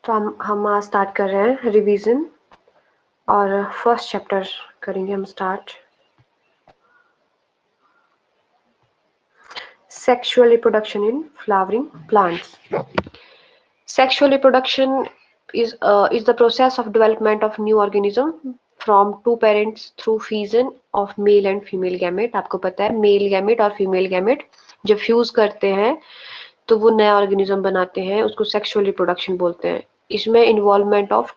तो हम आज स्टार्ट कर रहे हैं रिवीजन और फर्स्ट चैप्टर करेंगे हम start. Sexual reproduction in flowering plants. Sexual reproduction is the process of development of new organism from two parents through fusion of male and female gamete। आपको पता है मेल गैमेट और female gamete जब fuse करते हैं तो वो नया ऑर्गेनिज्म बनाते हैं, उसको सेक्सुअल रिप्रोडक्शन बोलते हैं। इसमें involvement of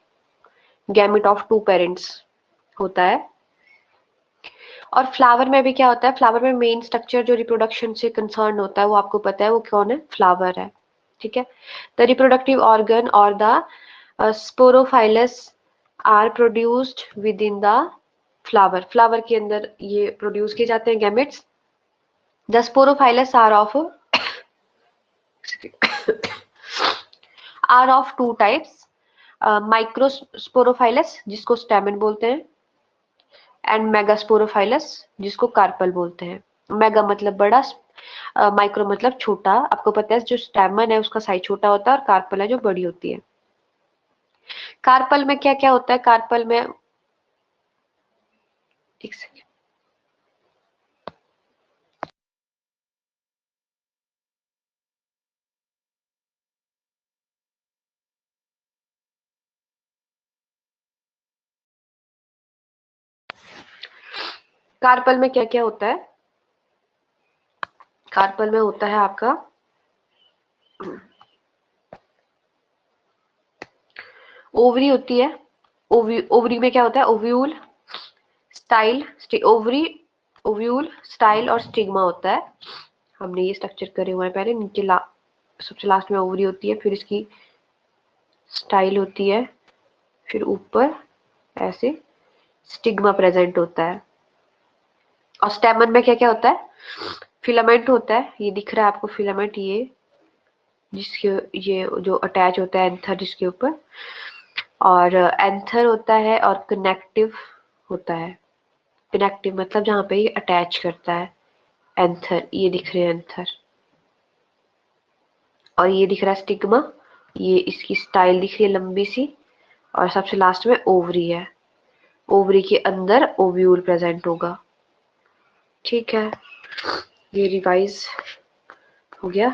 gamete of two parents होता है। और फ्लावर में भी क्या होता है, फ्लावर में मेन स्ट्रक्चर जो रिप्रोडक्शन से कंसर्न होता है वो आपको पता है वो कौन है, फ्लावर है। ठीक है। द रिप्रोडक्टिव ऑर्गन और the sporophylls are produced within the flower. Flower के अंदर ये प्रोड्यूस किए जाते हैं gametes. The sporophylls are of two types, microsporophylls जिसको स्टेमन बोलते हैं एंड मेगास्पोरोफाइलस जिसको कार्पल बोलते हैं। मेगा मतलब बड़ा, माइक्रो मतलब छोटा। आपको पता है जो स्टेमन है उसका साइज छोटा होता है और कार्पल है जो बड़ी होती है। कार्पल में क्या क्या होता है, कार्पल में एक सेकेंड, कार्पल में क्या क्या होता है, कार्पल में होता है आपका ओवरी होती है। ओवरी में क्या होता है, ovule, style, ovary, ovule, style और स्टिग्मा होता है। हमने ये स्ट्रक्चर करे हुए हैं पहले। नीचे सबसे लास्ट में ओवरी होती है, फिर इसकी स्टाइल होती है, फिर ऊपर ऐसे स्टिग्मा प्रेजेंट होता है। और स्टेमन में क्या क्या होता है, फिलामेंट होता है, ये दिख रहा है आपको फिलामेंट, ये जिसके ये जो अटैच होता है एंथर जिसके ऊपर, और एंथर होता है और कनेक्टिव होता है। कनेक्टिव मतलब जहाँ पे ये अटैच करता है, एंथर, ये दिख रहे हैं एंथर। और ये दिख रहा है स्टिग्मा, ये इसकी स्टाइल दिख रही है लंबी सी। और सबसे लास्ट में ओवरी है, ओवरी के अंदर ओव्यूल प्रेजेंट होगा। ठीक है, ये रिवाइज हो गया।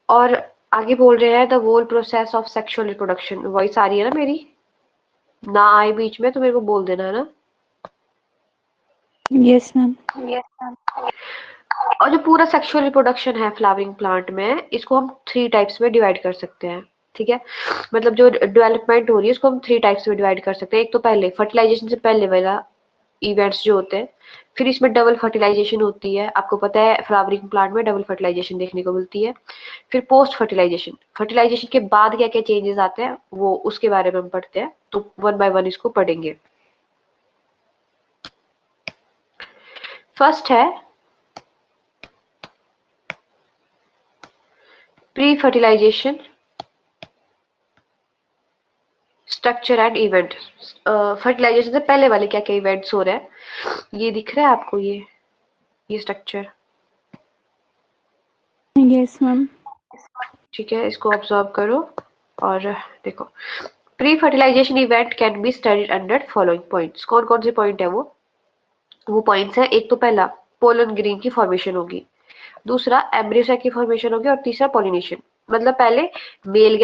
और आगे बोल रहे हैं the whole process of sexual reproduction. Voice आ रही है ना मेरी, ना आए बीच में तो मेरे को बोल देना है ना। Yes ma'am. और जो पूरा सेक्सुअल रिप्रोडक्शन है फ्लावरिंग प्लांट में, इसको हम 3 टाइप्स में डिवाइड कर सकते हैं। ठीक है, मतलब जो डेवलपमेंट हो रही है उसको हम 3 टाइप्स में डिवाइड कर सकते हैं। एक तो पहले फर्टिलाइजेशन से पहले वाला इवेंट्स जो होते हैं, फिर इसमें डबल फर्टिलाइजेशन होती है। आपको पता है फ्लावरिंग प्लांट में डबल फर्टिलाइजेशन देखने को मिलती है। फिर पोस्ट फर्टिलाइजेशन, फर्टिलाइजेशन के बाद क्या क्या चेंजेस आते हैं वो उसके बारे में हम पढ़ते हैं, तो 1 बाय 1 इसको पढ़ेंगे। फर्स्ट है pre fertilization structure and event. Fertilization से पहले वाले क्या क्या इवेंट्स हो रहे हैं, ये दिख रहा है आपको, ये स्ट्रक्चर। Yes ma'am. ठीक है, इसको ऑब्जर्व करो और देखो। Pre fertilization event can be studied under following points. कौन कौन से पॉइंट है वो पॉइंट्स है। एक तो पहला पोलन ग्रेन की फॉर्मेशन होगी, दूसरा एम्ब्रियोसाइट की फॉर्मेशन होगी, और तीसरा पॉलिनेशन। मतलब पहले मेल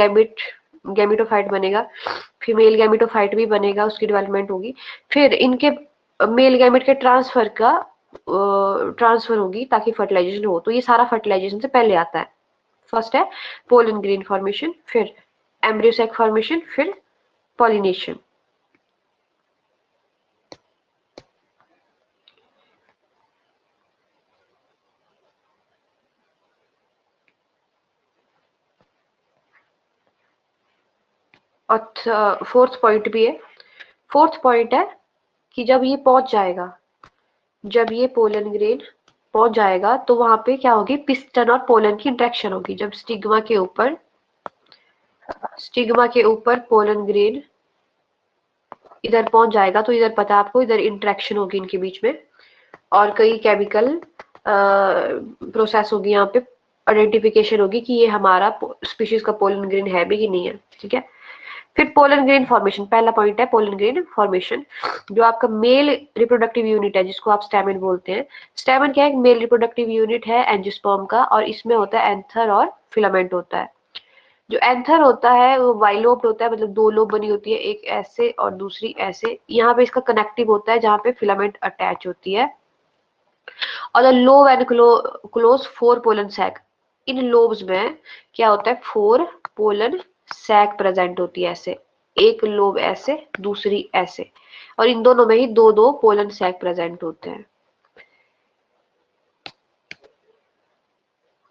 गैमिटोफाइट बनेगा, फीमेल गैमिटोफाइट भी बनेगा, उसकी डेवलपमेंट होगी। फिर इनके मेल गैमेट के ट्रांसफर होगी ताकि फर्टिलाइजेशन हो। तो ये सारा फर्टिलाइजेशन से पहले आता है। फर्स्ट है पोलन ग्रेन फॉर्मेशन, फिर एम्ब्रियोसाइट फॉर्मेशन, फिर पॉलिनेशन। और फोर्थ पॉइंट भी है। फोर्थ पॉइंट है कि जब ये पहुंच जाएगा, जब ये पोलन ग्रेन पहुंच जाएगा तो वहां पे क्या होगी, पिस्टन और पोलन की इंट्रैक्शन होगी। जब स्टिग्मा के ऊपर पोलन ग्रेन इधर पहुंच जाएगा तो इधर पता है आपको, इधर इंट्रैक्शन होगी इनके बीच में और कई केमिकल प्रोसेस होगी यहाँ पे आइडेंटिफिकेशन होगी कि ये हमारा स्पीशीज का पोलन ग्रेन है भी कि नहीं है, ठीक है। फिर पोलन ग्रेन फॉर्मेशन, पहला पॉइंट है पोलन ग्रेन फॉर्मेशन। जो आपका मेल रिप्रोडक्टिव यूनिट है जिसको आप स्टैमेन बोलते हैं। स्टैमेन क्या है, एक मेल रिप्रोडक्टिव यूनिट है एंजियोस्पर्म का, और इसमें होता है एंथर और फिलामेंट होता है। जो एंथर होता है वो बाइलोब्ड होता है, मतलब दो लोब बनी होती है, एक ऐसे और दूसरी ऐसे। यहाँ पे इसका कनेक्टिव होता है जहाँ पे फिलामेंट अटैच होती है। और the lobe and close four pollen sac, इन लोब्स में क्या होता है, फोर पोलन सैक प्रेजेंट होती है। ऐसे एक लोब ऐसे, दूसरी ऐसे, और इन दोनों में ही दो दो पोलन सैक प्रेजेंट होते हैं।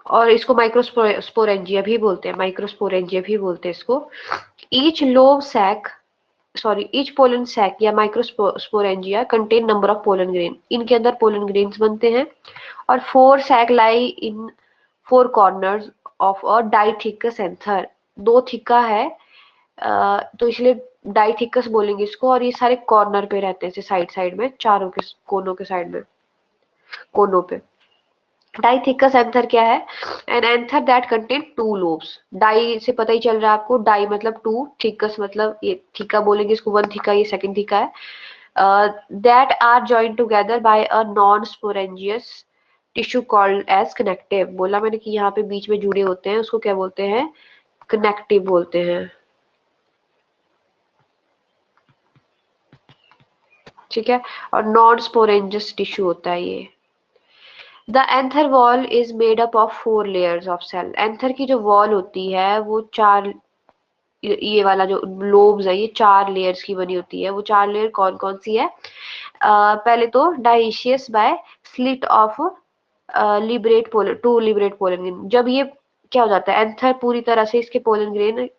और इसको माइक्रोस्पोरेंजिया भी बोलते हैं, माइक्रोस्पोरेंजिया भी बोलते हैं इसको। Each lobe sac, sorry each pollen sac या microsporangia contain number of pollen grain, इनके अंदर पोलन ग्रेन्स बनते हैं। और four sac lie in four corners of a dithecous anther, दो थिक्का है तो इसलिए डाइथिकस बोलेंगे इसको। और ये सारे कॉर्नर पे रहते हैं, साइड साइड में, चारों के कोनों के साइड में, कोनों पे। डाइथिकस एंथर क्या है, an anther that contain two lobes. Di से पता ही चल रहा है आपको, डाई मतलब टू, थिकस मतलब ये थिका बोलेंगे इसको, वन थिका, ये सेकंड थिका है। That are joined together by a non sporangious tissue called as connective. बोला मैंने कि यहाँ पे बीच में जुड़े होते हैं, उसको क्या बोलते हैं, कनेक्टिव बोलते हैं, ठीक है। और नॉन स्पोरेंजियस टिश्यू होता है ये। The anther wall is made up of four layers of cell. Anther की जो वॉल होती है वो चार, ये वाला जो लोब्स है ये चार लेयर्स की बनी होती है। वो चार लेयर कौन कौन सी है, पहले तो dehisces by slit of liberate pollen, to liberate pollen grain. जब ये क्या हो जाता है, एंथर पूरी तरह से इसके पोलन ग्रेन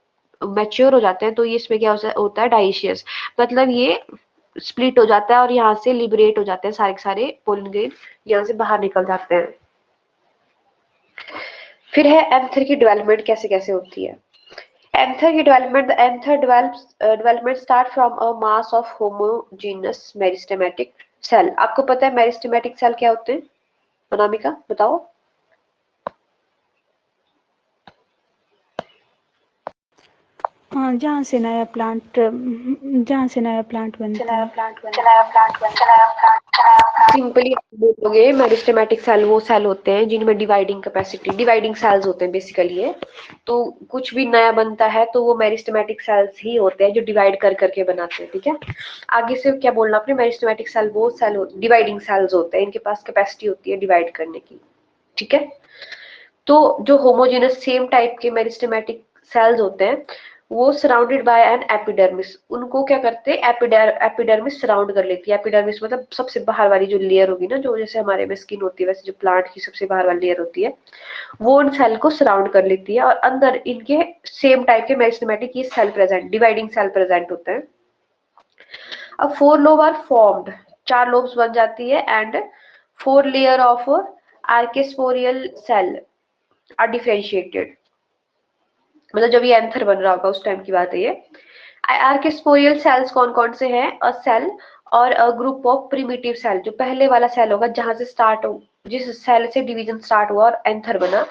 मैच्योर हो जाते हैं, तो ये इसमें क्या होता है, डाइशियस, मतलब ये स्प्लिट हो जाता है और यहाँ से लिबरेट हो जाते हैं, सारे के सारे पोलन ग्रेन यहाँ से बाहर निकल जाते हैं। फिर है एंथर की डेवलपमेंट कैसे कैसे होती है। एंथर की development, the anther development start from a mass of homogeneous meristematic cell. आपको पता है मेरिस्टेमेटिक सेल क्या होते हैं, अनामिका बताओ। हाँ, जहाँ से नया प्लांट बनता है। सिंपली बोलोगे मेरिस्टेमेटिक सेल वो सेल होते हैं जिनमें डिवाइडिंग कैपेसिटी, डिवाइडिंग सेल्स होते हैं बेसिकली ये। तो कुछ भी नया बनता है तो वो मेरिस्टेमेटिक सेल्स ही होते हैं जो डिवाइड कर करके बनाते हैं, ठीक है। आगे से क्या बोलना आपने, मेरिस्टेमेटिक सेल वो सेल डिवाइडिंग सेल्स होते हैं, इनके पास कैपेसिटी होती है डिवाइड करने की, ठीक है। तो जो होमोजेनस सेम टाइप के मेरिस्टेमेटिक सेल्स होते हैं वो सराउंडेड बाय एन एपिडर्मिस, उनको क्या करते हैं, एपिडर्मिस सराउंड कर लेती है। एपिडर्मिस मतलब सबसे बाहर वाली जो लेयर होगी ना, जो जैसे हमारे में स्किन होती है वैसे जो प्लांट की सबसे बाहर वाली लेयर होती है वो उन सेल को सराउंड कर लेती है। और अंदर इनके सेम टाइप के मेरिस्टेमेटिक ये cell present, dividing cell present होते हैं। अब फोर लोब आर फॉर्म्ड, चार लोब्स बन जाती है, and four layer of archesporial cell are differentiated. मतलब जब ये एंथर बन रहा होगा उस टाइम की बात है ये। आर्केस्पोरियल सेल्स कौन कौन से हैं, अ सेल और a group of primitive cell. जो पहले वाला सेल होगा जहां से स्टार्ट हो, जिस सेल से डिवीजन स्टार्ट हुआ और एंथर बना,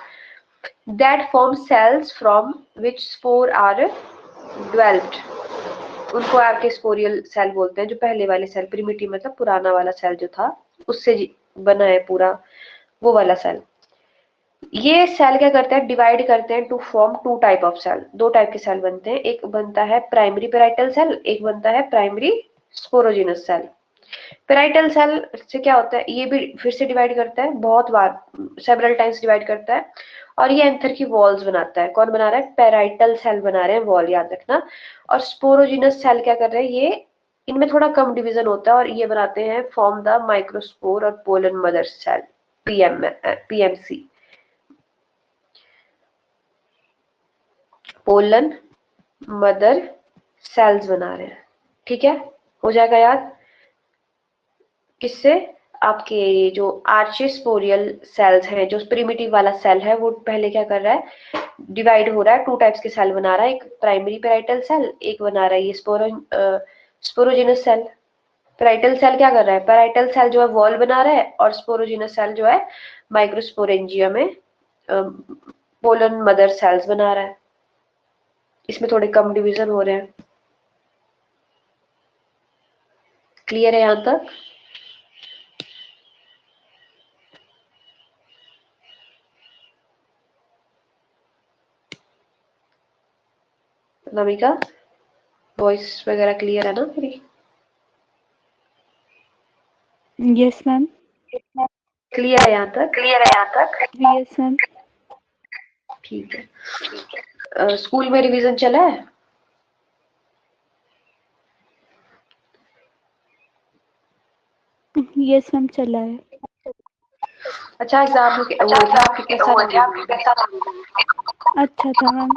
that form cells from which spore are developed, उनको आर्केस्पोरियल सेल बोलते हैं। जो पहले वाले सेल, प्रिमिटिव मतलब पुराना वाला सेल जो था उससे बना है पूरा वो वाला सेल। ये सेल क्या करते हैं, डिवाइड करते हैं to form two type of cell. दो टाइप के सेल बनते हैं, एक बनता है प्राइमरी पेराइटल सेल, एक बनता है primary sporogenous cell. Parietal cell से क्या होता है, ये भी फिर से डिवाइड करता है, बहुत बार सेवरल टाइम्स डिवाइड करता है, और ये एंथर की वॉल्स बनाता है। कौन बना रहा है, पेराइटल सेल बना रहे हैं वॉल, याद रखना। और स्पोरोजिनस सेल क्या कर रहे हैं, ये इनमें थोड़ा कम डिवीजन होता है और ये बनाते हैं फॉर्म द माइक्रोस्पोर और pollen mother cell, PMC, pollen mother cells बना रहे हैं, ठीक है। हो जाएगा याद किससे, आपके जो आर्चिस्पोरियल सेल्स हैं, जो प्रिमिटिव वाला सेल है वो पहले क्या कर रहा है, डिवाइड हो रहा है, टू टाइप्स के सेल बना रहा है, एक प्राइमरी पेराइटल सेल, एक बना रहा है ये स्पोरोजिनस सेल। पेराइटल सेल क्या कर रहा है, पेराइटल सेल जो है वॉल बना रहा है, और स्पोरोजिनस सेल जो है माइक्रोस्पोरेंजिया में पोलन मदर सेल्स बना रहा है, इसमें थोड़े कम डिवीजन हो रहे हैं। क्लियर है यहाँ तक? नमिका, वॉइस वगैरह क्लियर है ना मेरी? Yes ma'am. क्लियर है यहाँ तक? Yes ma'am. ठीक है। स्कूल में रिवीजन चला है? यस मैम चला है। अच्छा, एग्जाम वो था आपके कैसा रहा? अच्छा था मैम।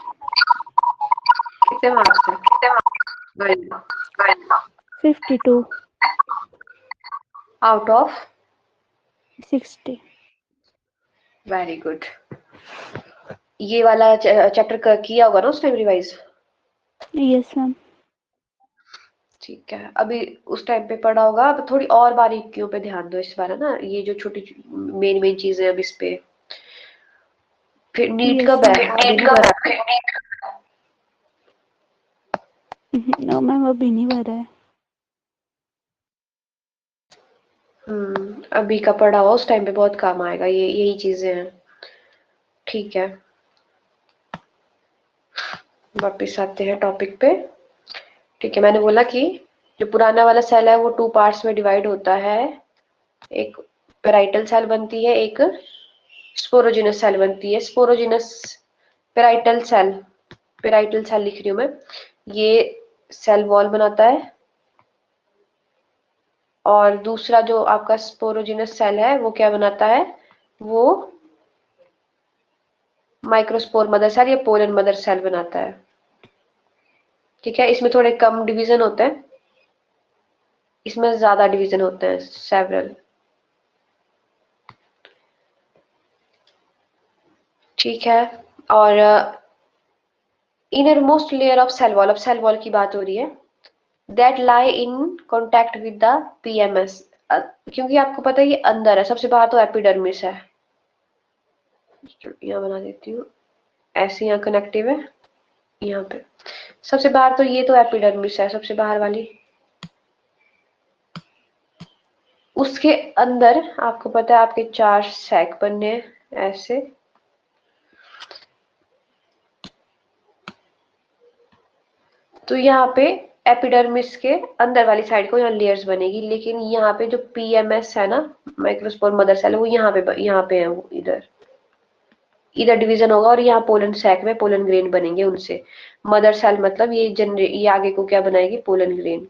कितने मार्क्स थे? 52 आउट ऑफ 60। Very good. ये वाला चैप्टर किया होगा ना उस टाइम रिवाइज? Yes ma'am. ठीक है, अभी उस टाइम पे पढ़ा होगा, अब थोड़ी और बारीकियों पे ध्यान दो इस बार, है ना? ये जो छोटी मेन मेन चीजें अब इस पे। फिर नीट यस कब है? मैम। अभी नहीं भरा? नो मैम अभी नहीं भरा है। अभी का पढ़ा हुआ उस टाइम पे बहुत काम आएगा, ये यही चीजें हैं। ठीक है, वापिस आते हैं टॉपिक पे। ठीक है, मैंने बोला कि जो पुराना वाला सेल है वो 2 पार्ट्स में डिवाइड होता है। एक पेराइटल सेल बनती है, एक स्पोरोजिनस सेल बनती है। Sporogenous parietal cell, parietal cell लिख रही हूँ मैं, ये सेल वॉल बनाता है। और दूसरा जो आपका स्पोरोजिनस सेल है वो क्या बनाता है? वो माइक्रोस्पोर मदर सेल या पोलन मदर सेल बनाता है। ठीक है, इसमें थोड़े कम डिवीजन होते हैं, इसमें ज्यादा डिवीजन होते हैं, सेवरल। ठीक है, और innermost layer of cell wall, अब सेल वॉल की बात हो रही है, that lie in contact with the PMS. क्योंकि आपको पता है ये अंदर है, सबसे बाहर तो एपिडर्मिस है। यहाँ बना देती हूँ, ऐसे यहाँ कनेक्टिव है, यहाँ पे सबसे बाहर तो ये तो एपिडर्मिस है, सबसे बाहर वाली। उसके अंदर आपको पता है आपके 4 सैक बनने हैं ऐसे। तो यहाँ पे एपिडर्मिस के अंदर वाली साइड को यहाँ लेयर्स बनेगी, लेकिन यहाँ पे जो पीएमएस है ना, माइक्रोस्पोर मदर सेल, वो यहाँ पे है, वो इधर इधर डिवीजन होगा, और यहाँ पोलन सैक में पोलन ग्रेन बनेंगे उनसे। मदर सेल मतलब ये आगे को क्या बनाएगी? Pollen grain.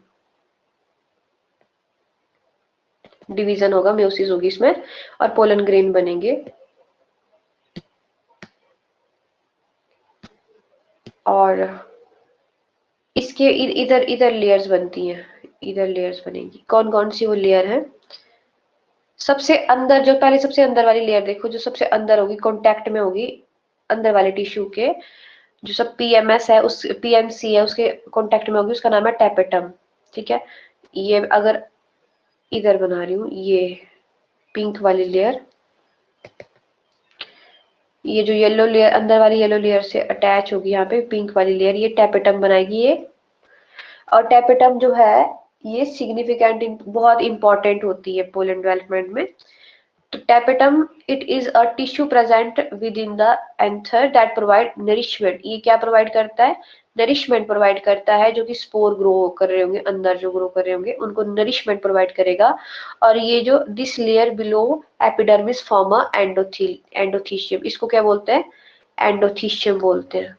डिवीजन होगा, म्योसिस होगी इसमें, और पोलन ग्रेन बनेंगे। और इसके इधर इधर लेयर्स बनती हैं, इधर लेयर्स बनेगी। कौन कौन सी वो लेयर है? सबसे अंदर, जो पहले सबसे अंदर वाली लेयर देखो, जो सबसे अंदर होगी, कांटेक्ट में होगी अंदर वाले टिश्यू के, जो सब पीएमएस है, उस पीएमसी है, उसके कांटेक्ट में होगी, उसका नाम है टैपेटम। ठीक है, ये अगर इधर बना रही हूँ, ये पिंक वाली लेयर, ये जो येलो लेयर अंदर वाली येलो लेयर से अटैच होगी, यहाँ पे पिंक वाली लेयर, ये टैपेटम बनाएगी ये। और टैपेटम जो है ये सिग्निफिकेंट, बहुत इंपॉर्टेंट होती है पोलन डेवलपमेंट में। तो tapetum, it is a tissue present within the anther that provide nourishment। ये क्या प्रोवाइड करता है? नरिशमेंट प्रोवाइड करता है, जो कि स्पोर ग्रो कर रहे होंगे, अंदर जो ग्रो कर रहे होंगे उनको नरिशमेंट प्रोवाइड करेगा। और ये जो this layer below epidermis form endothecium, इसको क्या बोलते हैं? एंडोथीशियम बोलते हैं।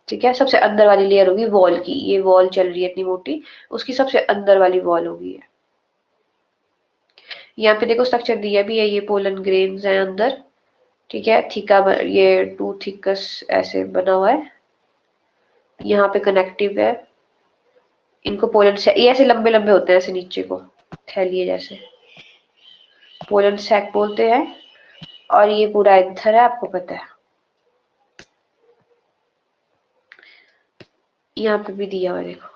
ठीक है, सबसे अंदर वाली लेयर होगी वॉल की, ये वॉल चल रही है इतनी मोटी, उसकी सबसे अंदर वाली वॉल होगी। यहाँ पे देखो स्ट्रक्चर दिया भी है, ये पोलन ग्रेन्स है अंदर। ठीक है, ये 2 थिकस ऐसे बना हुआ है, यहाँ पे कनेक्टिव है। इनको पोलन से ये ऐसे लंबे लंबे होते हैं, ऐसे नीचे को थैलिए जैसे, पोलन सैक बोलते हैं। और ये पूरा एंथर है, आपको पता है, यहाँ पे भी दिया हुआ है, देखो।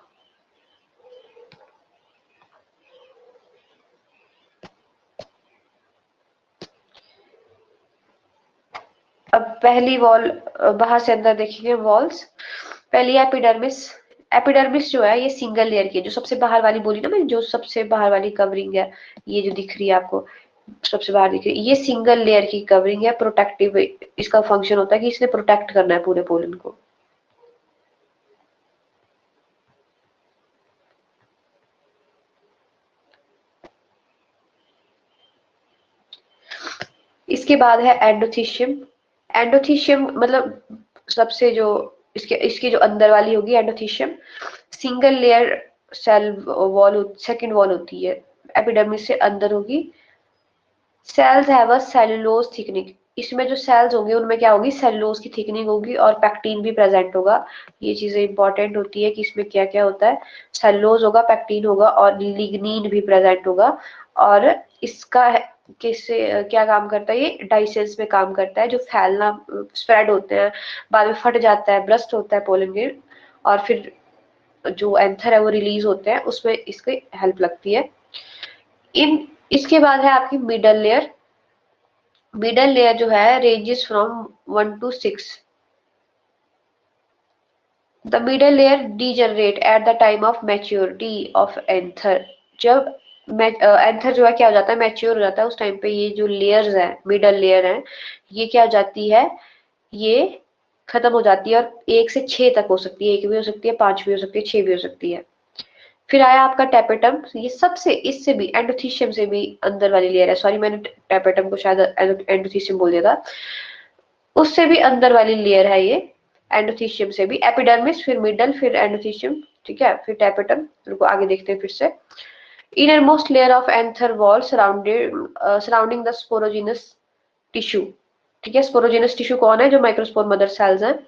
अब पहली वॉल बाहर से अंदर देखेंगे वॉल्स। पहली एपिडर्मिस। एपिडर्मिस जो है ये सिंगल लेयर की है, जो सबसे बाहर वाली बोली ना मैंने, जो सबसे बाहर वाली कवरिंग है, ये जो दिख रही है आपको सबसे बाहर दिख रही है, ये सिंगल लेयर की कवरिंग है, प्रोटेक्टिव। इसका फंक्शन होता है कि इसने प्रोटेक्ट करना है पूरे पोलन को। इसके बाद है एंडोथीशियम। एंडोथीशियम मतलब सबसे जो इसके इसकी जो अंदर वाली होगी endothecium, single layer cell wall, second wall होती है, एपिडर्मिस से अंदर होगी। Cells have a cellulose thickening. इसमें जो सेल्स होंगे उनमें क्या होगी, सेलुलोज की थिकनिंग होगी और पैक्टीन भी प्रेजेंट होगा। ये चीजें इंपॉर्टेंट होती है कि इसमें क्या क्या होता है, सेलुलोज होगा, पैक्टीन होगा और लिग्निन भी प्रेजेंट होगा। और इसका किससे क्या काम करता है, ये डाइसेंस में काम करता है, जो फैलना स्प्रेड होते हैं, बाद में फट जाता है, ब्रस्ट होता है पोलन ग्रेन, और फिर जो एंथर है वो रिलीज होते हैं, उसमें इसकी हेल्प लगती है। इन इसके बाद है आपकी मिडल लेयर। मिडल लेयर जो है ranges from 1 to 6। The middle layer degenerate at the time of maturity of anther. जब एंथर जो है क्या हो जाता है, मैच्योर हो जाता है, उस टाइम पे ये जो लेयर्स है, मिडल लेयर है, ये क्या हो जाती है, ये खत्म हो जाती है। और 1 से 6 तक हो सकती है, 1 भी हो सकती है, 5 भी हो सकती है, 6 भी हो सकती है। फिर आया आपका टेपेटम। ये सबसे, इससे भी एंडोथीशियम से भी अंदर वाली लेयर है, सॉरी मैंने टेपेटम को शायद एंडोथीशियम बोल दिया था, उससे भी अंदर वाली लेयर है ये, एंडोथीशियम से भी। एपिडर्मिस, फिर मिडल, फिर एंडोथीशियम, ठीक है, फिर टेपेटम। इनको आगे देखते हैं फिर से। Innermost layer of anther wall surrounding the sporogenous tissue. ठीक है, स्पोरोजिनस टिश्यू कौन है, जो माइक्रोस्पोर मदर सेल्स हैं।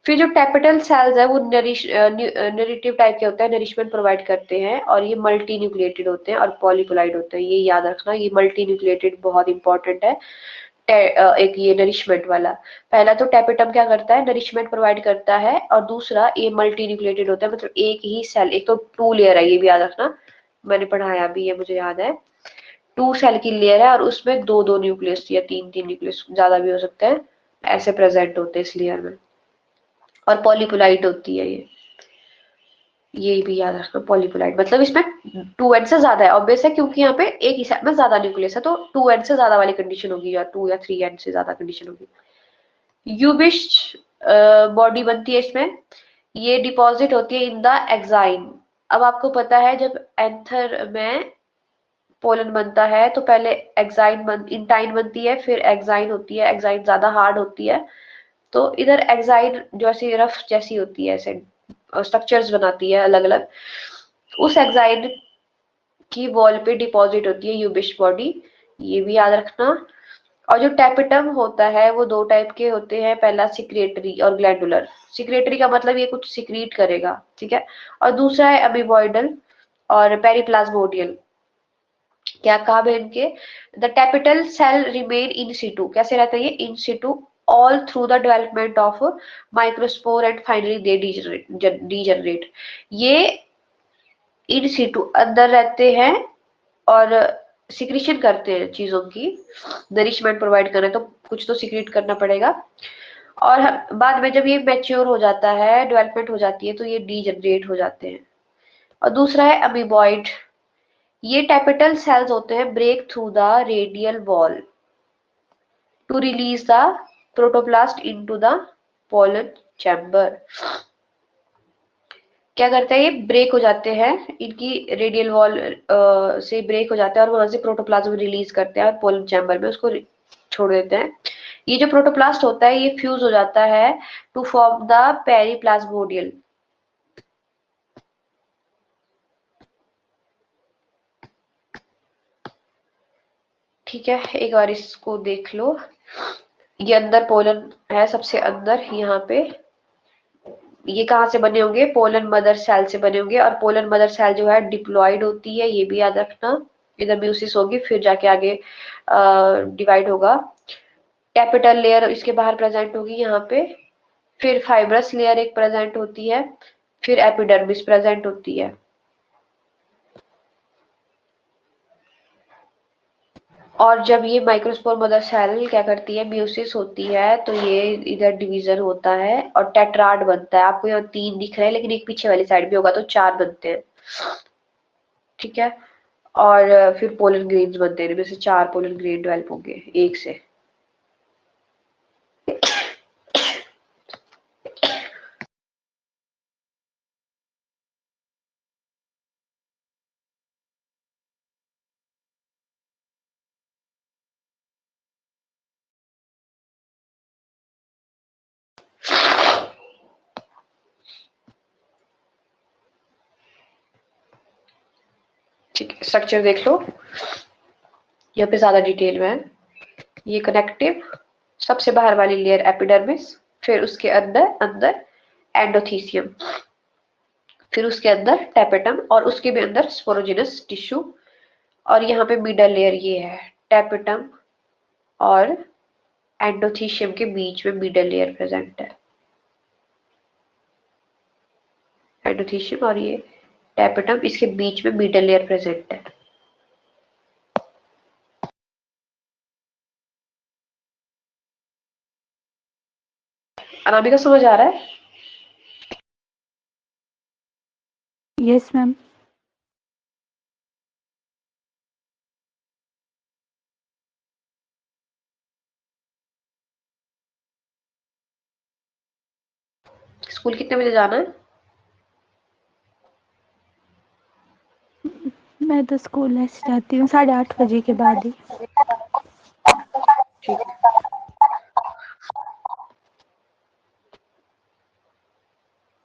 फिर जो टैपेटल सेल्स है वो नरिटिव टाइप के होते हैं, नरिशमेंट प्रोवाइड करते हैं, और ये मल्टी न्यूक्लिएटेड होते हैं और पॉलीपोलाइड होते हैं। ये याद रखना, ये मल्टी न्यूक्लिएटेड बहुत इंपॉर्टेंट है। एक ये नरिशमेंट वाला, पहला तो टैपेटम क्या करता है, नरिशमेंट प्रोवाइड करता है, और दूसरा ये मल्टी न्यूक्लिएटेड होता है, मतलब एक ही सेल, एक तो 2 लेयर है, ये भी याद रखना, मैंने पढ़ाया भी है, मुझे याद है। 2 सेल की लेयर है और उसमें 2-2 न्यूक्लियस या 3-3 न्यूक्लियस, ज्यादा भी हो सकते हैं, ऐसे प्रेजेंट होते हैं इस लेयर में। और पॉलीपोलाइट होती है ये भी याद रखना, पॉलीपोलाइट मतलब इसमें 2n से ज्यादा है, ऑब्वियस है, क्योंकि यहाँ पे एक ही सेल में ज्यादा न्यूक्लियस है, तो 2n से ज्यादा वाली कंडीशन होगी, या 2 या 3n से ज्यादा कंडीशन होगी। यूबिश बॉडी बनती है इसमें, ये डिपॉजिट होती है इन द एक्साइन। अब आपको पता है जब एंथर में पोलन बनता है तो पहले इंटाइन बनती है, फिर एक्साइन होती है, एक्साइन ज्यादा हार्ड होती है, तो इधर एक्साइन जो ऐसी रफ जैसी होती है, ऐसे स्ट्रक्चर्स बनाती है अलग अलग, उस एक्साइन की वॉल पे डिपॉजिट होती है यूबिश बॉडी, ये भी याद रखना। और जो टैपेटम होता है वो 2 टाइप के होते हैं, पहला सिक्रेटरी और ग्लैंडुलर। सिक्रेटरी का मतलब ये कुछ सिक्रीट करेगा, ठीक है, और दूसरा है अमीबॉइडल और पेरिप्लाज्मोडियल। क्या कहा बहन के, the tapetal cell remain in situ, कैसे रहता है ये, इन Situ all through the development of microspore and finally they degenerate। ये इन सिटू अंदर रहते हैं और सिक्रीशन करते हैं चीजों की, नरिशमेंट प्रोवाइड करना है तो कुछ तो सिक्रीट करना पड़ेगा। और बाद में जब ये मैच्योर हो जाता है, डेवलपमेंट हो जाती है, तो ये डीजनरेट हो जाते हैं। और दूसरा है अमीबॉइड। ये टैपेटल सेल्स होते हैं break through the radial wall to release the protoplast into the pollen chamber. क्या करता है, ये ब्रेक हो जाते हैं, इनकी रेडियल वॉल से ब्रेक हो जाते हैं और वहां से प्रोटोप्लाज्म रिलीज करते हैं और पोलन चैम्बर में उसको छोड़ देते हैं। ये जो प्रोटोप्लास्ट होता है ये फ्यूज हो जाता है टू फॉर्म द पेरिप्लाज्मोडियल। ठीक है, एक बार इसको देख लो, ये अंदर पोलन है सबसे अंदर, यहाँ पे ये कहाँ से बने होंगे, पोलन मदर सेल से बने होंगे, और पोलन मदर सेल जो है डिप्लॉयड होती है, ये भी याद रखना, इधर म्यूसिस होगी, फिर जाके आगे डिवाइड होगा। कैपिटल लेयर इसके बाहर प्रेजेंट होगी यहाँ पे, फिर फाइब्रस लेयर एक प्रेजेंट होती है, फिर एपिडर्मिस प्रेजेंट होती है। और जब ये माइक्रोस्पोर मदर सेल क्या करती है, म्यूसिस होती है, तो ये इधर डिवीजन होता है और टेट्राड बनता है। आपको यहाँ 3 दिख रहे हैं, लेकिन एक पीछे वाली साइड भी होगा तो 4 बनते हैं। ठीक है, और फिर पोलन ग्रेन्स बनते हैं, इनमें से 4 पोलन ग्रेन डेवलप होंगे एक से। ठीक है, स्ट्रक्चर देख लो, यहाँ पे ज्यादा डिटेल में है। ये कनेक्टिव, सबसे बाहर वाली लेयर एपिडर्मिस, फिर उसके अंदर अंदर एंडोथीसियम, फिर उसके अंदर टैपेटम, और उसके भी अंदर स्पोरोजिनस टिश्यू, और यहाँ पे मिडल लेयर ये है टैपेटम और एंडोथीशियम के बीच में मिडल लेयर प्रेजेंट है। एंडोथीशियम और ये टैपेटम, इसके बीच में मिडल लेयर प्रेजेंट है। अनामिका समझ आ रहा है? Yes ma'am. स्कूल कितने बजे जाना है? मैं तो स्कूल ऐसे जाती हूँ 8:30 बजे के बाद ही। ठीक है,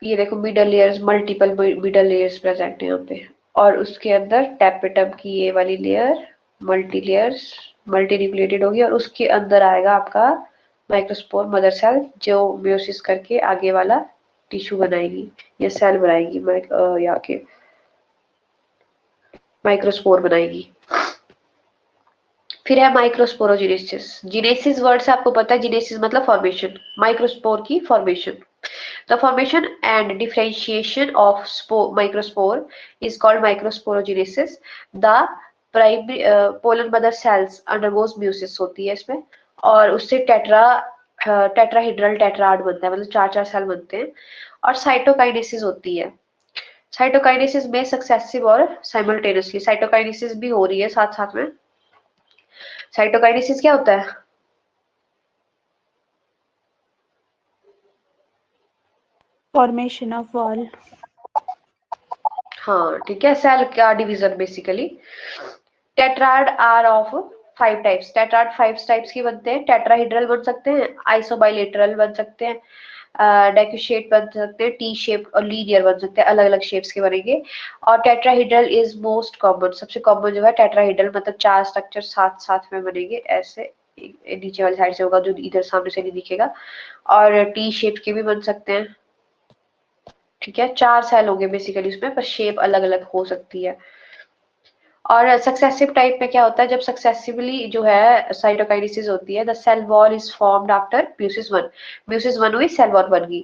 ये देखो middle layers, multiple middle layers present है यहाँ पे, और उसके अंदर टैपेटम की ये वाली layer multi layers multi nucleated होगी, और उसके अंदर आएगा आपका माइक्रोस्पोर मदर सेल, जो म्योसिस करके आगे वाला टिश्यू बनाएगी या सेल बनाएगी, या के माइक्रोस्पोर बनाएगी। फिर है माइक्रोस्पोरोजिनेसिस। जिनेसिस वर्ड से आपको पता है, जिनेसिस मतलब फॉर्मेशन, माइक्रोस्पोर की formation. The formation and differentiation of microspore is called microsporogenesis. The primary pollen mother cells undergoes meiosis होती है इसमें, और उससे टेट्राहेड्रल टेट्राड बनता है, मतलब 4 सेल बनते हैं। और साइटोकाइनेसिस होती है। साइटोकाइनेसिस में सक्सेसिव और साइमल्टेनियसली साइटोकाइनेसिस भी हो रही है साथ साथ में। साइटोकाइनेसिस क्या होता है? Formation of wall. हाँ ठीक है, सेल का division basically. Tetrad are of 5 types. Tetrad 5 types की बनते हैं। टेट्राहेड्रल बन सकते हैं, आइसोबाइलेटरल बन सकते हैं, डेक्यूशेट बन सकते हैं, टी शेप और लीनियर बन सकते हैं, अलग अलग शेप्स के बनेंगे। और टेट्राहेड्रल इज मोस्ट कॉमन, सबसे कॉमन जो है टेट्राहेड्रल, मतलब 4 स्ट्रक्चर साथ साथ में बनेंगे ऐसे, नीचे वाली साइड से होगा जो इधर सामने से नहीं दिखेगा। और टी शेप के भी बन सकते हैं। ठीक है, 4 सेल होंगे बेसिकली उसमें, पर शेप अलग अलग हो सकती है। और सक्सेसिव टाइप में क्या होता है, जब सक्सेसिवली जो है साइटोकाइनेसिस होती है, the cell wall is formed after meiosis 1। Meiosis 1 हुई, सेल वॉल बन गई,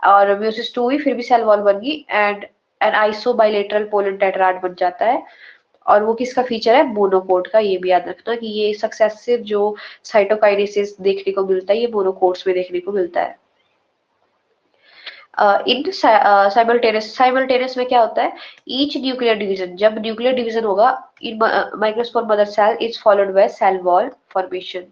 और म्यूसिस 2 हुई, फिर भी सेल वॉल बन गई, एंड एन आइसोबाइलेटरल पोलन टेट्राड बन जाता है। और वो किसका फीचर है? मोनोकोट का। ये भी याद रखना कि ये सक्सेसिव जो साइटोकाइनेसिस देखने को मिलता है, ये मोनोकोट्स में देखने को मिलता है। इन साइमल्टेनियस में क्या होता है, ईच न्यूक्लियर डिवीजन, जब न्यूक्लियर डिवीजन होगा in microspore mother cell is followed by cell wall formation.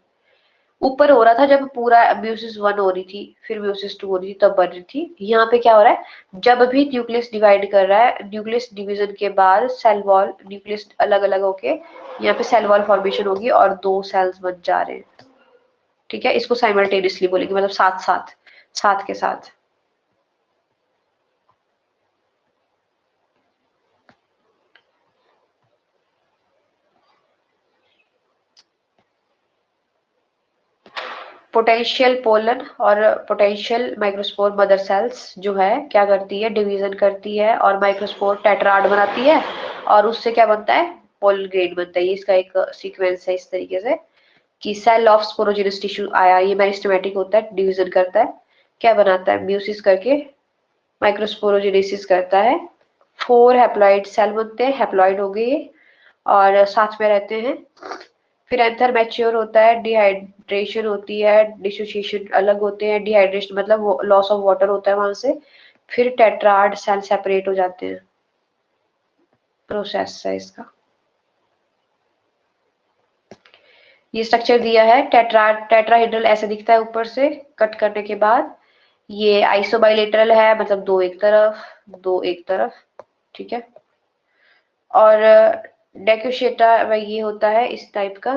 ऊपर हो रहा था जब पूरा म्यूसिस 1 हो रही थी, फिर म्यूसिस 2 हो रही थी, तब बन रही थी। यहाँ पे क्या हो रहा है, जब भी न्यूक्लियस डिवाइड कर रहा है, न्यूक्लियस डिवीजन के बाद सेल वॉल, न्यूक्लियस अलग अलग होके यहाँ पे सेल वॉल फॉर्मेशन होगी और 2 सेल्स बन जा रहे हैं। ठीक है, इसको साइमल्टेनियसली बोलेंगे, मतलब साथ साथ, साथ के साथ। पोटेंशियल पोलन और पोटेंशियल माइक्रोस्पोर मदर सेल्स जो है क्या करती है, डिवीजन करती है और माइक्रोस्पोर टेट्राड बनाती है, और उससे क्या बनता है, पोलन ग्रेन बनता है। ये इसका एक सीक्वेंस है इस तरीके से कि सेल ऑफ स्पोरोजिनस टिश्यू आया, ये मेरिस्टेमेटिक होता है, डिवीजन करता है, क्या बनाता है, म्यूसिस करके माइक्रोस्पोरोजिनेसिस करता है, 4 हैप्लॉइड सेल बनते हैं, हैप्लॉइड हो गए, और साथ में रहते हैं फिर एंथर मैच्योर होता है, डिहाइड्रेशन होती है, डिसोसिएशन अलग होते हैं, डिहाइड्रेशन मतलब लॉस ऑफ वाटर होता है वहां से। फिर टेट्राड सेल सेपरेट हो जाते हैं, प्रोसेस है इसका। ये स्ट्रक्चर दिया है, टेट्राहेड्रल ऐसे दिखता है ऊपर से कट करने के बाद। ये आइसोबाइलेटरल है, मतलब दो एक तरफ, दो एक तरफ, ठीक है। और डेक्यूशेटा ये होता है इस टाइप का,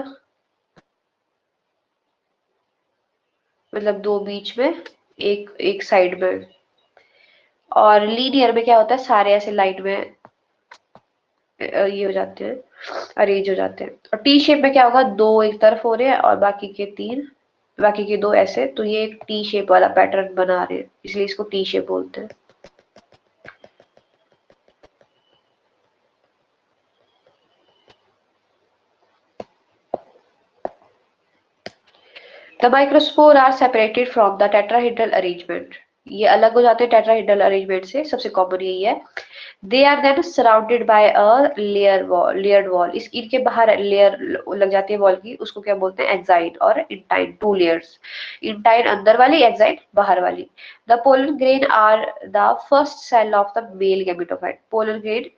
मतलब दो बीच में, एक एक साइड में। और लीनियर में क्या होता है, सारे ऐसे लाइन में ये हो जाते हैं, अरेंज हो जाते हैं। और टी शेप में क्या होगा, दो एक तरफ हो रहे हैं और बाकी के तीन, बाकी के दो ऐसे, तो ये एक टी शेप वाला पैटर्न बना रहे हैं, इसलिए इसको टी शेप बोलते हैं। The microspore are separated from the tetrahedral arrangement. ये अलग हो जाते हैं टेट्राहेड्रल अरेंजमेंट से, सबसे कॉमन यही है। They are then surrounded by a layered wall. इस इनके बाहर लेयर लग जाती है वॉल की, उसको क्या बोलते हैं, एक्साइन और इंटाइन, टू लेयर्स। इंटाइन अंदर वाली, एक्साइन बाहर वाली। The pollen grain are the first cell of the male gametophyte. Pollen grain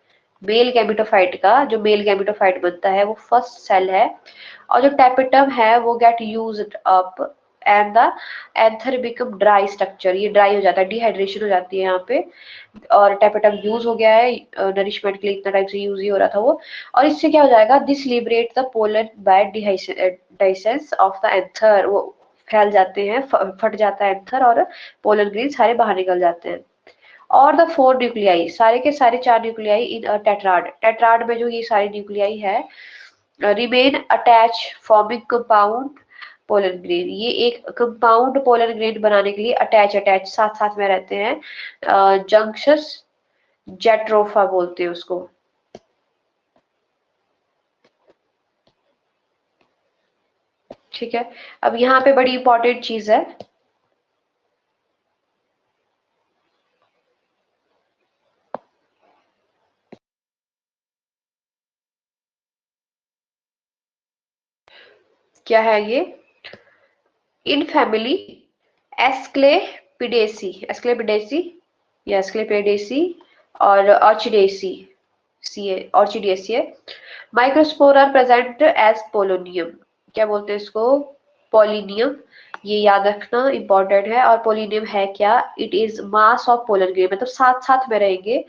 male gametophyte का, जो मेल गैमेटोफाइट बनता है वो फर्स्ट सेल है। और जो टैपेटम है वो get used up and the anther become dry structure. ये ड्राई हो जाता है, डिहाइड्रेशन हो जाती है यहाँ पे, और टैपेटम यूज हो गया है नरिशमेंट के लिए, इतना टाइम से यूज ही हो रहा था वो। और इससे क्या हो जाएगा, this liberate the pollen by dehiscence of the anther. वो फैल जाते हैं, फट जाता है एंथर और पोलन ग्रेन सारे बाहर निकल जाते हैं। और द फोर न्यूक्लियाई, सारे के सारे चार न्यूक्लियाई इन टेट्राड, टेट्राड में जो ये सारे न्यूक्लियाई है remain attach forming compound pollen grain. ये एक कंपाउंड पोलन ग्रेन बनाने के लिए अटैच साथ साथ में रहते हैं। जंक्शस जेट्रोफा बोलते हैं उसको। ठीक है, अब यहाँ पे बड़ी इंपॉर्टेंट चीज है, क्या है ये, इन फैमिली एस्क्लेपिडेसी, एस्क्लेपिडेसी या एस्क्लेपिडेसी और ऑर्चिडेसी, ऑर्चिडेसी है। Microspore are present as pollinium. क्या बोलते हैं इसको, पोलिनियम। ये याद रखना इंपॉर्टेंट है। और पोलिनियम है क्या, it is mass of pollen grain, मतलब साथ साथ में रहेंगे।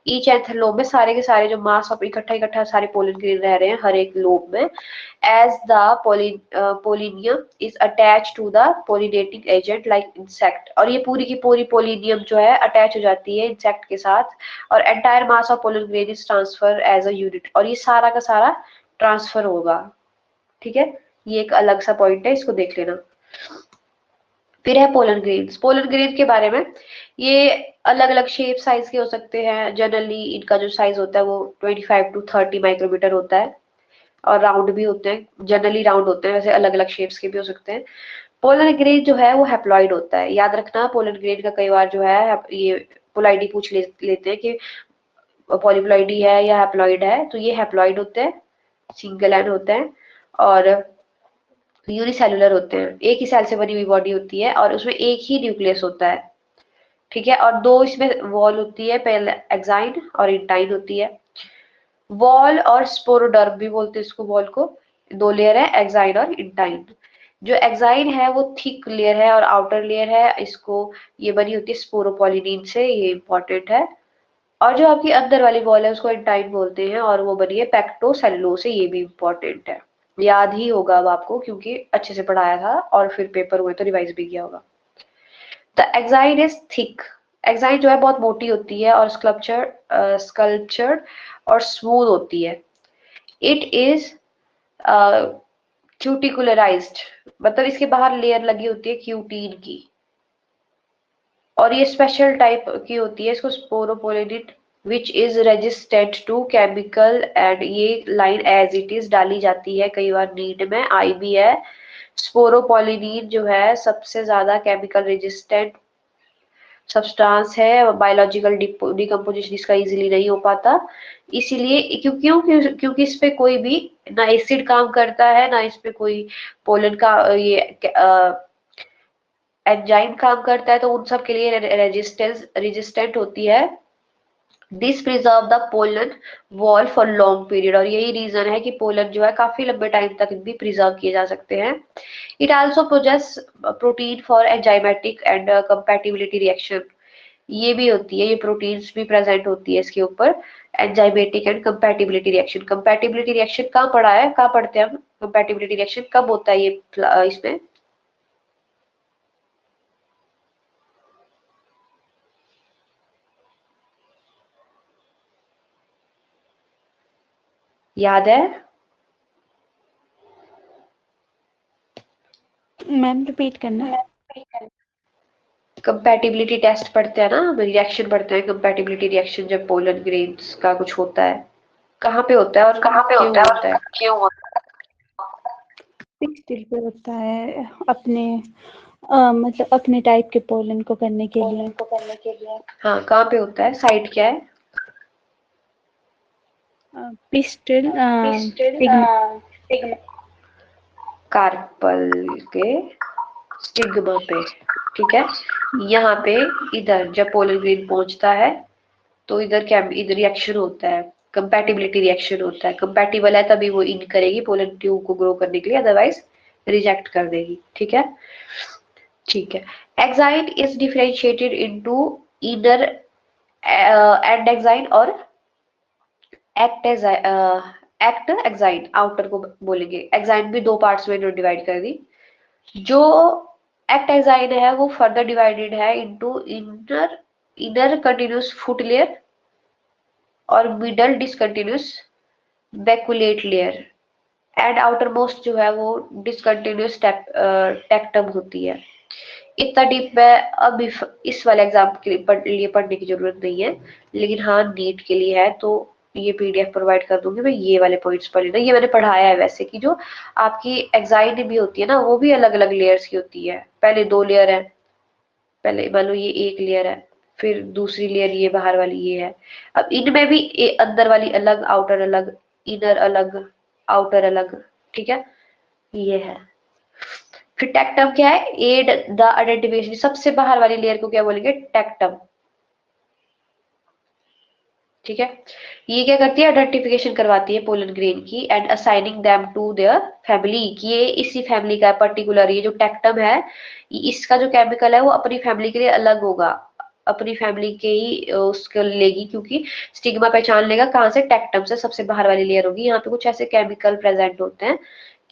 ईच एंथ लोब में सारे के सारे जो मास ऑफ इकट्ठा इकट्ठा सारे पोलन ग्रेन रह रहे हैं हर एक लोब में। As the pollinium is attach to the pollinating agent like insect. और ये पूरी की पूरी पोलिनियम जो है अटैच हो जाती है इंसेक्ट के साथ। और entire mass of pollen grain is transfer as a unit, और ये सारा का सारा ट्रांसफर होगा। ठीक है, ये एक अलग सा पॉइंट है, इसको देख लेना। फिर है पोलन ग्रेन्स। पोलन ग्रेन के बारे में, ये अलग अलग शेप साइज के हो सकते हैं। जनरली इनका जो साइज होता है वो 25 to 30 माइक्रोमीटर होता है, और राउंड भी होते हैं, जनरली राउंड होते हैं, वैसे अलग अलग शेप्स के भी हो सकते हैं। पोलन ग्रेन जो है वो हैप्लॉइड होता है, याद रखना। पोलन ग्रेन का कई बार जो है ये पोलाइडी पूछ लेते हैं कि पॉलीप्लॉइडी है या हैप्लॉइड है, तो ये हैप्लॉइड होते हैं, सिंगल एंड होते हैं, और यूनिसेलुलर होते हैं, एक ही सेल से बनी हुई बॉडी होती है और उसमें एक ही न्यूक्लियस होता है। ठीक है, और दो इसमें वॉल होती है, पहले एक्साइन और इंटाइन होती है। वॉल और स्पोरोडर्म भी बोलते हैं इसको, वॉल को, दो लेयर है, एक्साइन और इंटाइन। जो एक्साइन है वो थिक लेयर है और आउटर लेयर है, इसको ये बनी होती है स्पोरोपोलिनिन से, ये इंपॉर्टेंट है। और जो आपकी अंदर वाली वॉल है उसको इंटाइन बोलते हैं, और वो बनी है पेक्टोसेलुलोज से, ये भी इंपॉर्टेंट है। याद ही होगा अब आपको, क्योंकि अच्छे से पढ़ाया था और फिर पेपर हुए तो रिवाइज भी किया होगा। The exine is thick. Exine जो है बहुत मोटी होती है और स्कल्पचर्ड और स्मूथ होती है। इट इज क्यूटिकुलराइज्ड, मतलब इसके बाहर लेयर लगी होती है क्यूटीन की, और ये स्पेशल टाइप की होती है, इसको sporopollenin which is resistant to chemical, and ये लाइन एज इट इज डाली जाती है कई बार नीट में, आई भी है। स्पोरोपोलिनिन जो है सबसे ज्यादा केमिकल रेजिस्टेंट सब्सटेंस है, बायोलॉजिकल डिकम्पोजिशन इसका इजीली नहीं हो पाता, इसीलिए क्योंकि इस पे कोई भी ना एसिड काम करता है, ना इस पे कोई पोलन का ये एंजाइम काम करता है, तो उन सब के लिए रेजिस्टेंट होती है। This preserve the pollen wall for long period, और यही रीजन है कि पोलन जो है काफी लंबे टाइम तक भी प्रिजर्व किए जा सकते हैं। It also possesses protein for enzymatic and compatibility reaction, ये भी होती है, ये प्रोटीन्स भी प्रेजेंट होती है इसके ऊपर, enzymatic and compatibility reaction. Compatibility reaction कहाँ पढ़ा है, कहाँ पढ़ते हैं हम, कंपैटिबिलिटी रिएक्शन कब होता है ये इसमें, याद है? मैम रिपीट करना। कंपैटिबिलिटी टेस्ट पढ़ते हैं ना, रिएक्शन पढ़ते हैं, कंपैटिबिलिटी रिएक्शन जब पोलन ग्रेन्स का कुछ होता है, कहाँ पे होता है और क्यों होता है? पिक्स्टिल पे होता है, अपने मतलब अपने टाइप के पोलन को करने के लिए। हाँ, कहाँ पे होता है, साइट क्या है? पिस्टिल कार्पल के स्टिग्मा पे, ठीक है। यहाँ पे इधर जब पोलन ग्रेन पहुंचता है तो इधर रिएक्शन होता है, कंपैटिबिलिटी रिएक्शन होता है, कंपैटिबल है तभी वो इन करेगी पोलन ट्यूब को ग्रो करने के लिए, अदरवाइज रिजेक्ट कर देगी, ठीक है। ठीक है, exine is differentiated into inner and exine और एक्ट एक्साइन, आउटर को बोलेंगे। एक्साइन भी दो पार्ट्स में डिवाइड कर दी। जो एक्ट एक्साइन है वो फर्दर डिवाइडेड है into inner continuous foot layer और middle discontinuous baculate layer, and outermost जो है वो डिसकंटिन्यूस टेक्टम होती है। इतना डीप में अब इस वाले एग्जाम के लिए पढ़ने की जरूरत नहीं है, लेकिन हाँ नीट के लिए है, तो ये पीडीएफ प्रोवाइड कर दूंगी मैं, ये वाले पॉइंट्स पढ़ लेना। ये मैंने पढ़ाया है वैसे कि जो आपकी एग्जाइन भी होती है ना, वो भी अलग अलग लेयर्स की होती है। पहले दो लेयर है, पहले मान लो ये एक लेयर है, फिर दूसरी लेयर ये बाहर वाली ये है। अब इनमें भी अंदर वाली अलग, आउटर अलग, इनर अलग, आउटर अलग, ठीक है, ये है। फिर टेक्टम क्या है, एड द आइडेंटिफिकेशन, सबसे बाहर वाली लेयर को क्या बोलेंगे, टेक्टम, ठीक है। ये क्या करती है, आइडेंटिफिकेशन करवाती है पोलन ग्रेन की, and assigning them to their family, कि ये इसी फैमिली का पर्टिकुलर, ये जो टेक्टम है इसका जो केमिकल है वो अपनी फैमिली के लिए अलग होगा, अपनी फैमिली के ही उसको लेगी, क्योंकि स्टिग्मा पहचान लेगा कहाँ से, टेक्टम से, सबसे बाहर वाली लेयर होगी। यहाँ पे कुछ ऐसे केमिकल प्रेजेंट होते हैं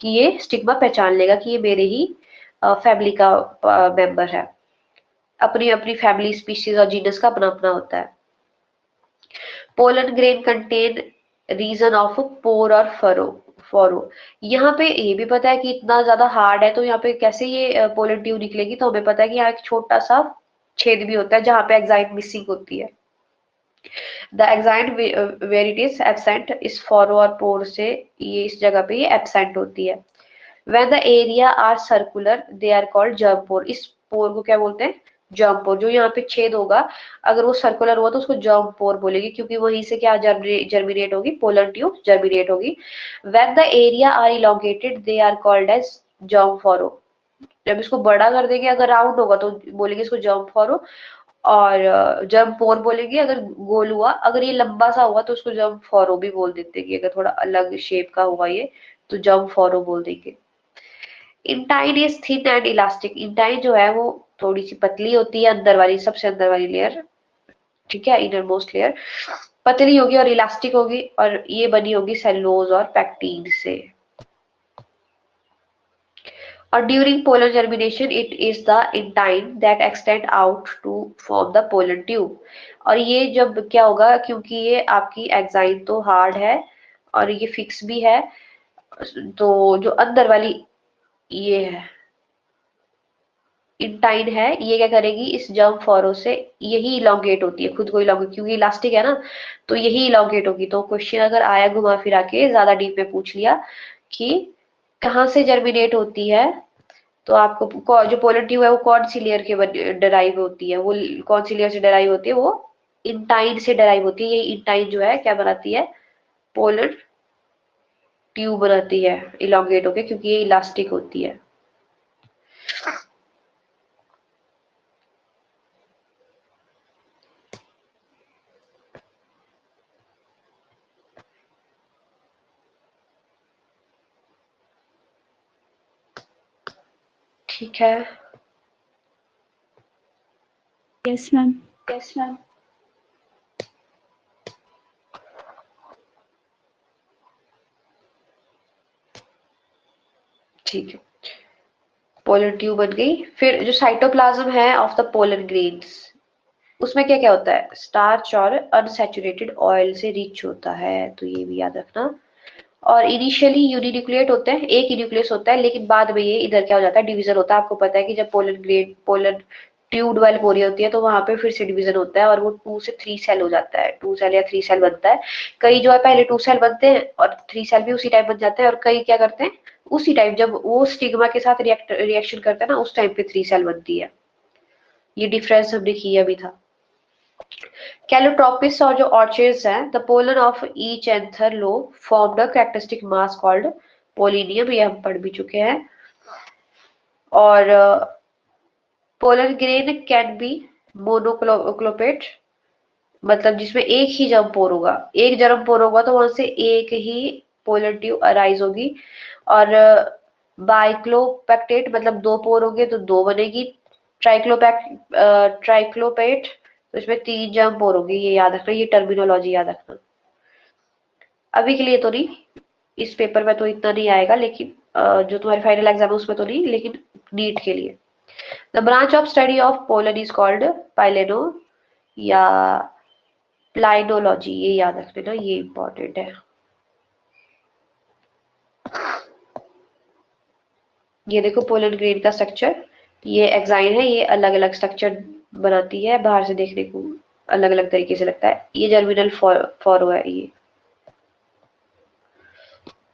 कि ये स्टिग्मा पहचान लेगा कि ये मेरे ही फैमिली का मेंबर है। अपनी अपनी फैमिली, स्पीशीज और जीनस का अपना अपना होता है। Pollen grain contain region of pore और फरो, यहाँ पे ये भी पता है कि इतना ज्यादा हार्ड है, तो यहाँ पे कैसे ये पोलन ट्यूब निकलेगी, तो हमें पता है कि यहाँ एक छोटा सा छेद भी होता है जहां पे एक्साइन मिसिंग होती है। The exine where it is absent, इस फॉरो और पोर से ये इस जगह पे ये एब्सेंट होती है। When the area are circular, they are called germ pore, इस पोर को क्या बोलते हैं, जर्म पोर। जो यहाँ पे छेद होगा अगर वो सर्कुलर हुआ तो उसको जर्म पोर बोलेगी, क्योंकि वहीं से क्या जर्मिनेट होगी, पोलन ट्यूब जर्मिनेट होगी। When the area are elongated, they are called as germ furrow, जब इसको बड़ा कर देंगे, अगर राउंड होगा तो बोलेंगे इसको जर्म फॉरो, और जर्म पोर बोलेंगे अगर गोल हुआ, अगर ये लंबा सा हुआ तो उसको जर्म फॉरो भी बोल देते हैं, अगर थोड़ा अलग शेप का हुआ ये तो जर्म फॉरो बोल देंगे। Intine is thin and elastic, intine जो है वो थोड़ी सी पतली होती है, अंदर वाली, सबसे अंदर वाली लेयर, ठीक है, इनर मोस्ट लेयर पतली होगी और इलास्टिक होगी, और ये बनी होगी सेलुलोज और पैक्टीन से। और during pollen germination it is the intine that extend out to form the pollen tube, और ये जब क्या होगा, क्योंकि ये आपकी एक्साइन तो हार्ड है और ये फिक्स भी है, तो जो अंदर वाली ये है इंटाइन है, ये क्या करेगी, इस जर्म फॉरो से यही इलोंगेट होती है, खुद को इलोंगेट, क्योंकि इलास्टिक है ना, तो यही इलोंगेट होगी। तो क्वेश्चन अगर आया घुमा फिरा के ज्यादा डीप में पूछ लिया कि कहाँ से जर्मिनेट होती है, तो आपको जो पोलर ट्यूब है वो कौन सी लेयर के डराइव होती है, वो कौन सी लेयर से डराइव होती है, वो इंटाइन से डराइव होती है। ये इंटाइन जो है क्या बनाती है, पोलर ट्यूब बनाती है इलोंगेट होके, क्योंकि ये इलास्टिक होती है। ठीक है, यस मैम। Yes ma'am. ठीक है, पोलर ट्यूब बन गई। फिर जो साइटोप्लाज्म है ऑफ द पोलर ग्रेन्स, उसमें क्या क्या होता है, स्टार्च और अनसैचुरेटेड ऑयल से रिच होता है, तो ये भी याद रखना। और इनिशियली यूनिन्यूक्लिएट होते हैं, एक ही न्यूक्लियस होता है, लेकिन बाद में ये इधर क्या हो जाता है, डिवीजन होता है। आपको पता है कि जब पोलर ट्यूब डेवलप हो रही होती है तो वहां पे फिर से डिवीजन होता है और वो 2 से 3 सेल हो जाता है, 2 सेल या 3 सेल बनता है। कई जो है पहले 2 सेल बनते हैं और 3 सेल भी उसी टाइम बन जाते हैं, और कई क्या करते हैं उसी टाइम जब वो स्टिग्मा के साथ रिएक्शन करते हैं ना, उस टाइम पे 3 सेल बनती है। ये डिफरेंस हमने किया भी था। Calotropis और जो orchids हैं, the pollen of each anther lobe formed a characteristic mass called pollinium, ये हम पढ़ भी चुके हैं। और pollen grain can be monoclopate, मतलब जिसमें एक ही जर्म पोर होगा, एक जर्म पोर होगा तो वहां से एक ही पोलर ट्यूब अराइज होगी। और बाइक्लोपेक्टेट मतलब 2 पोर होंगे तो 2 बनेगी। ट्राइक्लोपेट तो इसमें 3 जर्म पोर होगी, ये याद रखना, ये टर्मिनोलॉजी याद रखना। अभी के लिए तो नहीं, इस पेपर में तो इतना नहीं आएगा, लेकिन जो तुम्हारे फाइनल एग्जाम है उसमें तो नहीं, लेकिन नीट के लिए the branch of study of pollen is called palyno या प्लाइनोलॉजी, ये याद रख लेना, ये इंपॉर्टेंट है। ये देखो पोलन ग्रेन का स्ट्रक्चर, ये एक्साइन है, ये अलग अलग स्ट्रक्चर बनाती है, बाहर से देखने को अलग अलग तरीके से लगता है। ये जर्मिनल फॉरो है, ये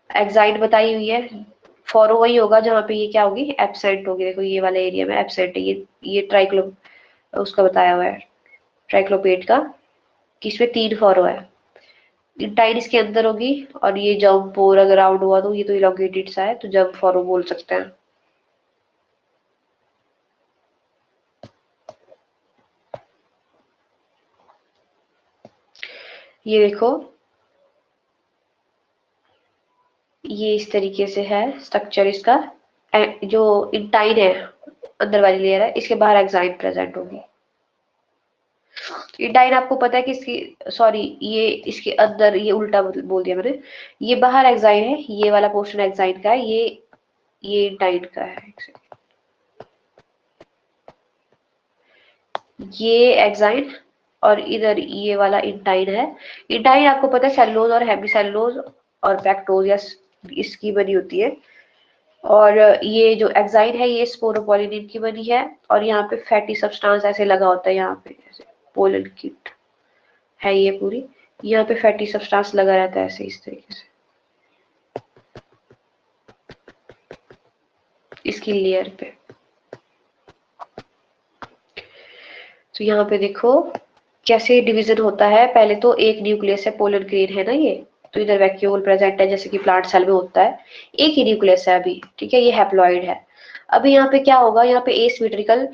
एक्साइन बताई हुई है। फॉरो वही होगा जहाँ पे ये क्या होगी, एब्सेंट होगी। देखो ये वाले एरिया में एब्सेंट है, ये ट्राइक्लो उसका बताया हुआ है, ट्राइक्लोपेट का, कि इसमें 3 फॉरो है। इंटाइन इसके अंदर होगी, और ये जंप पोर अगर राउंड हुआ तो ये तो इलोंगेटेड सा है, तो जंप फॉरो बोल सकते हैं। ये देखो, ये इस तरीके से है स्ट्रक्चर इसका। जो इंटाइन है अंदर वाली लेयर है, इसके बाहर एक्साइन प्रेजेंट होगी। इंटाइन आपको पता है कि इसकी, सॉरी ये इसके अंदर, ये उल्टा बोल दिया मैंने, ये बाहर एक्साइन है, ये वाला पोर्शन एक्साइन का है, ये इंटाइन का है। ये एक्साइन और इधर ये वाला इंटाइन है। इंटाइन आपको पता है सेलुलोज और हेमिसेलुलोज और पेक्टोज या इसकी बनी होती है। और ये जो एक्साइन है ये स्पोरोपोलिनिन की बनी है, और यहाँ पे फैटी सब्सटेंस ऐसे लगा होता है, यहाँ पे ऐसे पोलन किट है ये पूरी, यहाँ पे फैटी सब्सटेंस लगा रहता है ऐसे इस तरीके से इसकी लेयर पे। तो यहाँ पे देखो कैसे डिवीजन होता है। पहले तो एक न्यूक्लियस है, पोलन ग्रेन है ना ये, तो इधर वैक्यूल प्रेजेंट है जैसे कि प्लांट सेल में होता है, एक ही न्यूक्लियस है अभी, ठीक है, ये हैप्लॉइड है। अभी यहाँ पे क्या होगा, यहाँ पे एसिमेट्रिकल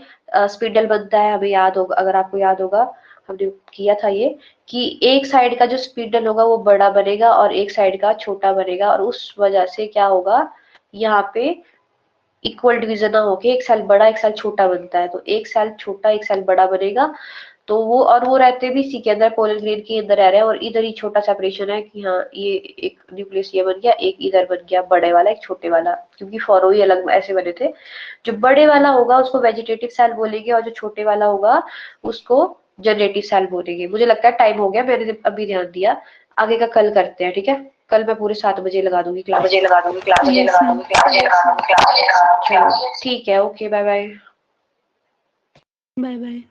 स्पिंडल बनता है। हमें याद होगा, अगर आपको याद होगा हमने किया था ये, कि एक साइड का जो स्पिंडल होगा वो बड़ा बनेगा और एक साइड का छोटा बनेगा, और उस वजह से क्या होगा, यहाँ पे इक्वल डिवीजन ना होके एक सेल बड़ा एक सेल छोटा बनता है, तो एक सेल छोटा एक सेल बड़ा बनेगा। तो वो रहते भी इसी के अंदर, पोलन ग्रेन के अंदर रह रहे हैं, और इधर ही छोटा सेपरेशन है कि हाँ ये एक न्यूक्लियस ये बन गया, एक इधर बन गया बड़े वाला एक छोटे वाला, क्योंकि फॉरो ही अलग ऐसे बने थे। जो बड़े वाला होगा उसको वेजिटेटिव सेल बोलेंगे, और जो छोटे वाला होगा उसको जनरेटिव सेल बोलेंगे। मुझे लगता है टाइम हो गया, मैंने अभी ध्यान दिया, आगे का कल करते हैं, ठीक है। कल मैं पूरे 7 बजे लगा दूंगी क्लास, यस मैम। चलो ठीक है, okay, bye bye. Bye bye.